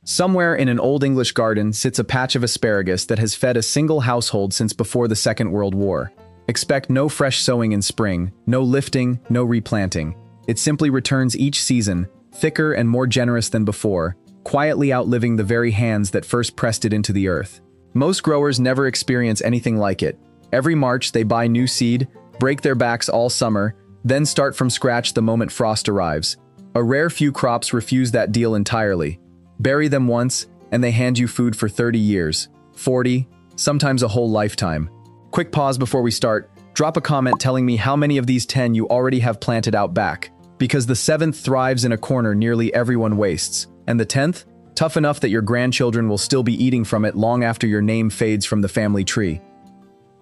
Somewhere in an old English garden sits a patch of asparagus that has fed a single household since before the Second World War. Expect no fresh sowing in spring, no lifting, no replanting. It simply returns each season, thicker and more generous than before, quietly outliving the very hands that first pressed it into the earth. Most growers never experience anything like it. Every March they buy new seed, break their backs all summer, then start from scratch the moment frost arrives. A rare few crops refuse that deal entirely. Bury them once, and they hand you food for 30 years, 40, sometimes a whole lifetime. Quick pause before we start. Drop a comment telling me how many of these 10 you already have planted out back. Because the 7th thrives in a corner nearly everyone wastes, and the 10th, tough enough that your grandchildren will still be eating from it long after your name fades from the family tree.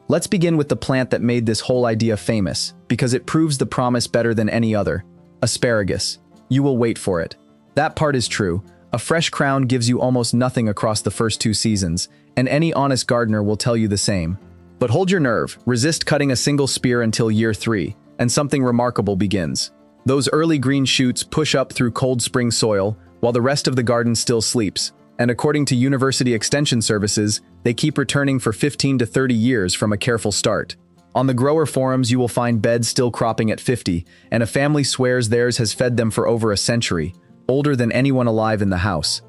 Let's begin with the plant that made this whole idea famous, because it proves the promise better than any other. Asparagus. You will wait for it. That part is true. A fresh crown gives you almost nothing across the first 2 seasons, and any honest gardener will tell you the same. But hold your nerve, resist cutting a single spear until year 3, and something remarkable begins. Those early green shoots push up through cold spring soil, while the rest of the garden still sleeps, and according to University Extension Services, they keep returning for 15 to 30 years from a careful start. On the grower forums you will find beds still cropping at 50, and a family swears theirs has fed them for over a century, older than anyone alive in the house.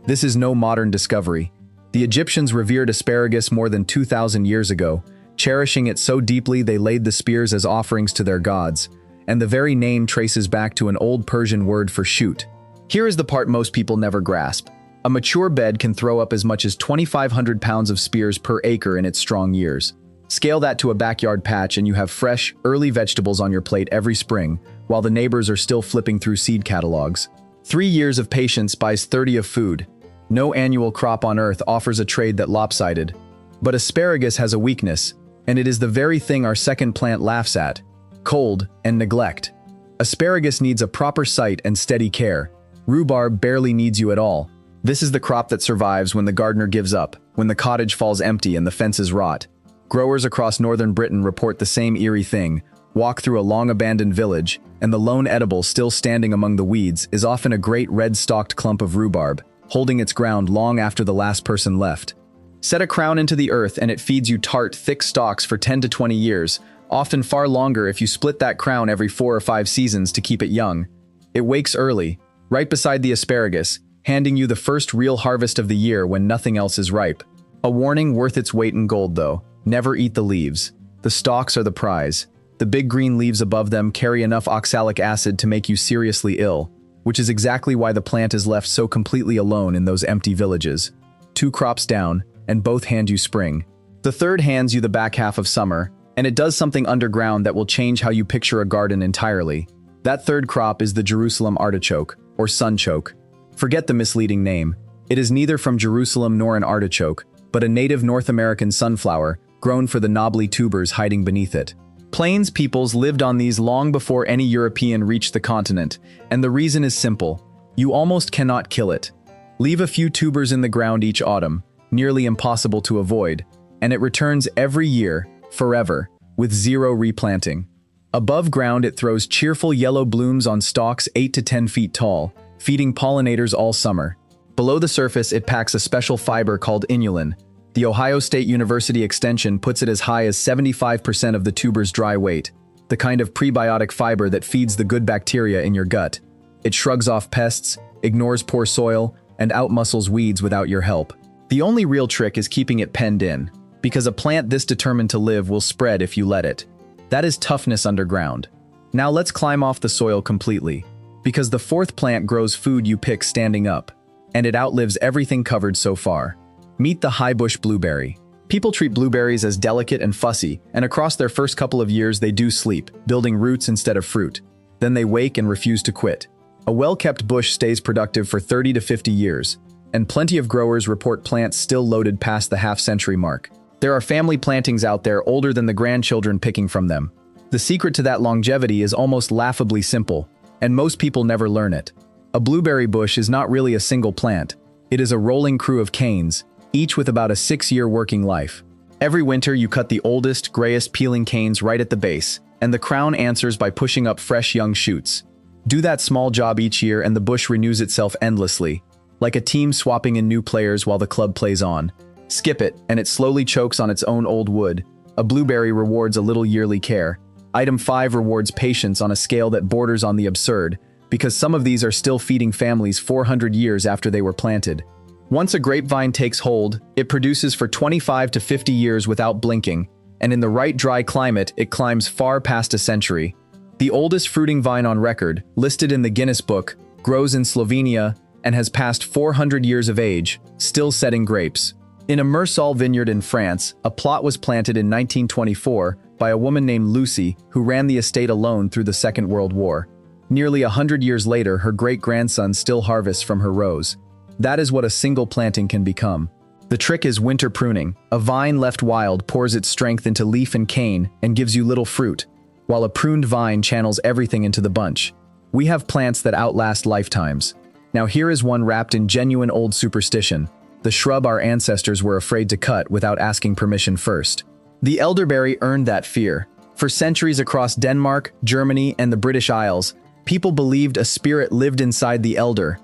This is no modern discovery. The Egyptians revered asparagus more than 2,000 years ago, cherishing it so deeply they laid the spears as offerings to their gods, and the very name traces back to an old Persian word for shoot. Here is the part most people never grasp. A mature bed can throw up as much as 2,500 pounds of spears per acre in its strong years. Scale that to a backyard patch and you have fresh, early vegetables on your plate every spring, while the neighbors are still flipping through seed catalogs. 3 years of patience buys 30 of food. No annual crop on earth offers a trade that lopsided. But asparagus has a weakness, and it is the very thing our second plant laughs at: cold and neglect. Asparagus needs a proper site and steady care. Rhubarb barely needs you at all. This is the crop that survives when the gardener gives up, when the cottage falls empty and the fences rot. Growers across northern Britain report the same eerie thing. Walk through a long-abandoned village, and the lone edible still standing among the weeds is often a great red-stalked clump of rhubarb, holding its ground long after the last person left. Set a crown into the earth and it feeds you tart, thick stalks for 10 to 20 years, often far longer if you split that crown every 4 or 5 seasons to keep it young. It wakes early, right beside the asparagus, handing you the first real harvest of the year when nothing else is ripe. A warning worth its weight in gold though: never eat the leaves. The stalks are the prize. The big green leaves above them carry enough oxalic acid to make you seriously ill, which is exactly why the plant is left so completely alone in those empty villages. 2 crops down, and both hand you spring. The third hands you the back half of summer, and it does something underground that will change how you picture a garden entirely. That third crop is the Jerusalem artichoke, or sunchoke. Forget the misleading name. It is neither from Jerusalem nor an artichoke, but a native North American sunflower, grown for the knobbly tubers hiding beneath it. Plains peoples lived on these long before any European reached the continent, and the reason is simple: you almost cannot kill it. Leave a few tubers in the ground each autumn, nearly impossible to avoid, and it returns every year, forever, with 0 replanting. Above ground it throws cheerful yellow blooms on stalks 8 to 10 feet tall, feeding pollinators all summer. Below the surface it packs a special fiber called inulin. The Ohio State University Extension puts it as high as 75% of the tuber's dry weight, the kind of prebiotic fiber that feeds the good bacteria in your gut. It shrugs off pests, ignores poor soil, and outmuscles weeds without your help. The only real trick is keeping it penned in, because a plant this determined to live will spread if you let it. That is toughness underground. Now let's climb off the soil completely, because the 4th plant grows food you pick standing up, and it outlives everything covered so far. Meet the high-bush blueberry. People treat blueberries as delicate and fussy, and across their first couple of years they do sleep, building roots instead of fruit. Then they wake and refuse to quit. A well-kept bush stays productive for 30 to 50 years, and plenty of growers report plants still loaded past the half-century mark. There are family plantings out there older than the grandchildren picking from them. The secret to that longevity is almost laughably simple, and most people never learn it. A blueberry bush is not really a single plant. It is a rolling crew of canes, each with about a 6-year working life. Every winter you cut the oldest, grayest peeling canes right at the base, and the crown answers by pushing up fresh young shoots. Do that small job each year and the bush renews itself endlessly, like a team swapping in new players while the club plays on. Skip it, and it slowly chokes on its own old wood. A blueberry rewards a little yearly care. Item 5 rewards patience on a scale that borders on the absurd, because some of these are still feeding families 400 years after they were planted. Once a grapevine takes hold, it produces for 25 to 50 years without blinking, and in the right dry climate, it climbs far past a century. The oldest fruiting vine on record, listed in the Guinness Book, grows in Slovenia and has passed 400 years of age, still setting grapes. In a Mersal vineyard in France, a plot was planted in 1924 by a woman named Lucy who ran the estate alone through the Second World War. Nearly 100 years later, her great-grandson still harvests from her rows. That is what a single planting can become. The trick is winter pruning. A vine left wild pours its strength into leaf and cane and gives you little fruit, while a pruned vine channels everything into the bunch. We have plants that outlast lifetimes. Now here is one wrapped in genuine old superstition, the shrub our ancestors were afraid to cut without asking permission first. The elderberry earned that fear. For centuries across Denmark, Germany, and the British Isles, people believed a spirit lived inside the elder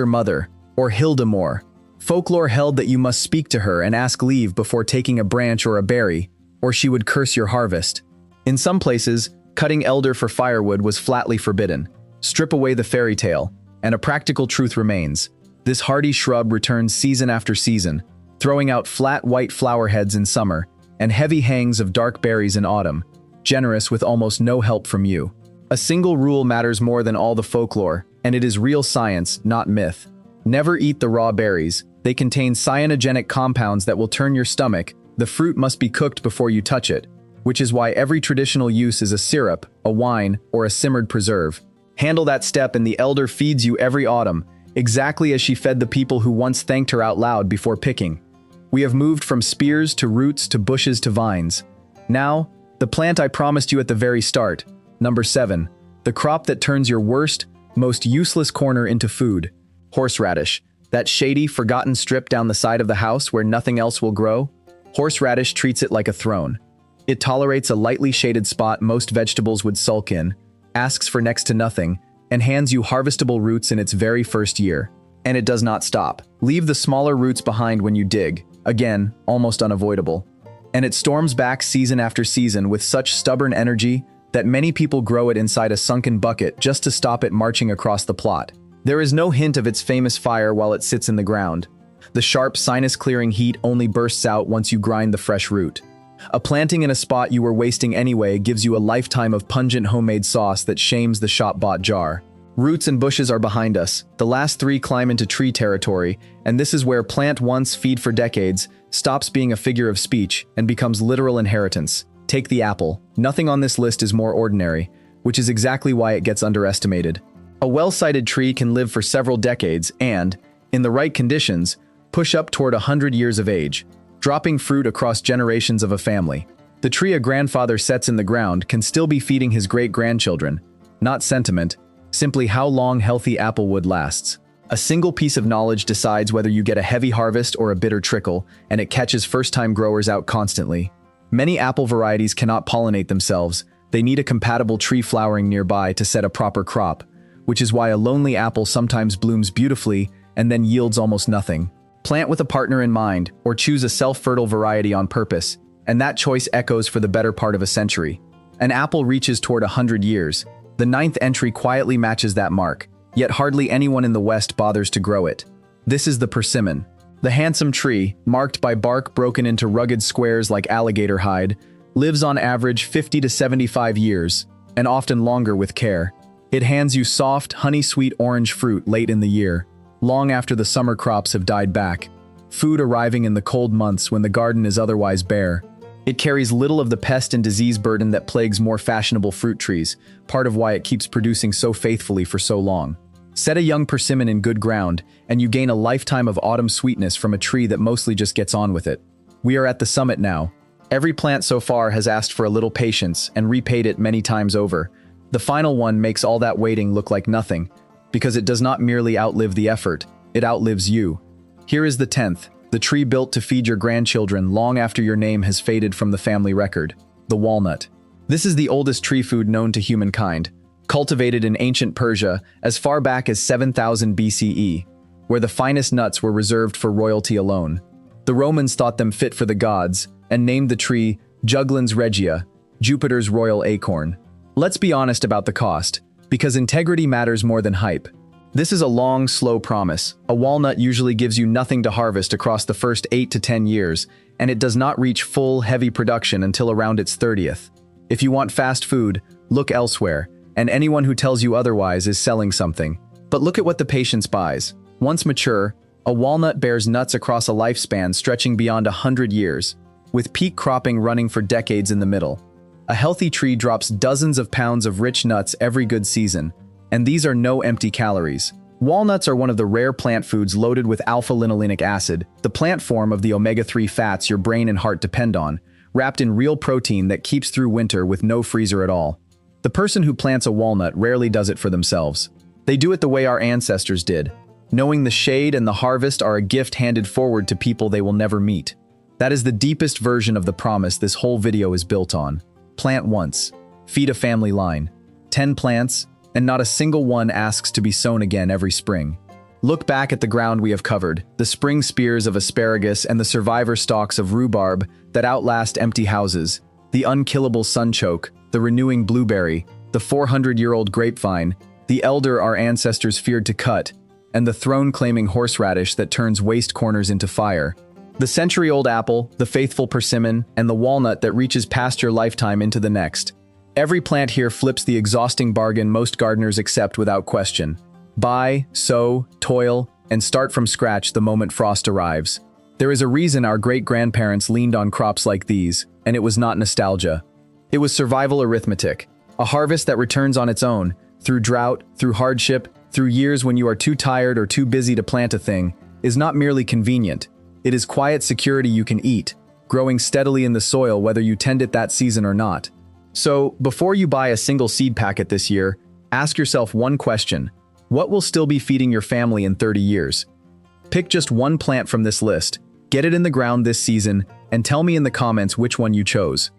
mother, or Hildemor. Folklore held that you must speak to her and ask leave before taking a branch or a berry, or she would curse your harvest. In some places, cutting elder for firewood was flatly forbidden. Strip away the fairy tale, and a practical truth remains. This hardy shrub returns season after season, throwing out flat white flower heads in summer and heavy hangs of dark berries in autumn, generous with almost no help from you. A single rule matters more than all the folklore, and it is real science, not myth. Never eat the raw berries. They contain cyanogenic compounds that will turn your stomach. The fruit must be cooked before you touch it, which is why every traditional use is a syrup, a wine, or a simmered preserve. Handle that step and the elder feeds you every autumn, exactly as she fed the people who once thanked her out loud before picking. We have moved from spears to roots to bushes to vines. Now, the plant I promised you at the very start, number 7, the crop that turns your worst, most useless corner into food. Horseradish, that shady, forgotten strip down the side of the house where nothing else will grow. Horseradish treats it like a throne. It tolerates a lightly shaded spot most vegetables would sulk in, asks for next to nothing, and hands you harvestable roots in its very first year. And it does not stop. Leave the smaller roots behind when you dig, again, almost unavoidable. And it storms back season after season with such stubborn energy that many people grow it inside a sunken bucket just to stop it marching across the plot. There is no hint of its famous fire while it sits in the ground. The sharp, sinus-clearing heat only bursts out once you grind the fresh root. A planting in a spot you were wasting anyway gives you a lifetime of pungent homemade sauce that shames the shop-bought jar. Roots and bushes are behind us. The last 3 climb into tree territory, and this is where plant once, feed for decades, stops being a figure of speech and becomes literal inheritance. Take the apple. Nothing on this list is more ordinary, which is exactly why it gets underestimated. A well-sited tree can live for several decades and, in the right conditions, push up toward 100 years of age, dropping fruit across generations of a family. The tree a grandfather sets in the ground can still be feeding his great-grandchildren. Not sentiment, simply how long healthy apple wood lasts. A single piece of knowledge decides whether you get a heavy harvest or a bitter trickle, and it catches first-time growers out constantly. Many apple varieties cannot pollinate themselves. They need a compatible tree flowering nearby to set a proper crop, which is why a lonely apple sometimes blooms beautifully and then yields almost nothing. Plant with a partner in mind, or choose a self-fertile variety on purpose, and that choice echoes for the better part of a century. An apple reaches toward 100 years. The 9th entry quietly matches that mark, yet hardly anyone in the West bothers to grow it. This is the persimmon. The handsome tree, marked by bark broken into rugged squares like alligator hide, lives on average 50 to 75 years, and often longer with care. It hands you soft, honey-sweet orange fruit late in the year, long after the summer crops have died back, food arriving in the cold months when the garden is otherwise bare. It carries little of the pest and disease burden that plagues more fashionable fruit trees, part of why it keeps producing so faithfully for so long. Set a young persimmon in good ground, and you gain a lifetime of autumn sweetness from a tree that mostly just gets on with it. We are at the summit now. Every plant so far has asked for a little patience and repaid it many times over. The final one makes all that waiting look like nothing, because it does not merely outlive the effort, it outlives you. Here is the 10th, the tree built to feed your grandchildren long after your name has faded from the family record, the walnut. This is the oldest tree food known to humankind, cultivated in ancient Persia as far back as 7000 BCE. where the finest nuts were reserved for royalty alone. The Romans thought them fit for the gods and named the tree Juglans regia, Jupiter's royal acorn. Let's be honest about the cost, because integrity matters more than hype. This is a long, slow promise. A walnut usually gives you nothing to harvest across the first 8 to 10 years, and it does not reach full, heavy production until around its 30th. If you want fast food, look elsewhere, and anyone who tells you otherwise is selling something. But look at what the patience buys. Once mature, a walnut bears nuts across a lifespan stretching beyond 100 years, with peak cropping running for decades in the middle. A healthy tree drops dozens of pounds of rich nuts every good season, and these are no empty calories. Walnuts are one of the rare plant foods loaded with alpha-linolenic acid, the plant form of the omega-3 fats your brain and heart depend on, wrapped in real protein that keeps through winter with no freezer at all. The person who plants a walnut rarely does it for themselves. They do it the way our ancestors did, knowing the shade and the harvest are a gift handed forward to people they will never meet. That is the deepest version of the promise this whole video is built on. Plant once, feed a family line. 10 plants, and not a single one asks to be sown again every spring. Look back at the ground we have covered, the spring spears of asparagus and the survivor stalks of rhubarb that outlast empty houses, the unkillable sunchoke, the renewing blueberry, the 400-year-old grapevine, the elder our ancestors feared to cut, and the throne-claiming horseradish that turns waste corners into fire. The century-old apple, the faithful persimmon, and the walnut that reaches past your lifetime into the next. Every plant here flips the exhausting bargain most gardeners accept without question. Buy, sow, toil, and start from scratch the moment frost arrives. There is a reason our great-grandparents leaned on crops like these, and it was not nostalgia. It was survival arithmetic, a harvest that returns on its own, through drought, through hardship, through years when you are too tired or too busy to plant a thing, is not merely convenient. It is quiet security you can eat, growing steadily in the soil whether you tend it that season or not. So, before you buy a single seed packet this year, ask yourself one question: what will still be feeding your family in 30 years? Pick just one plant from this list, get it in the ground this season, and tell me in the comments which one you chose.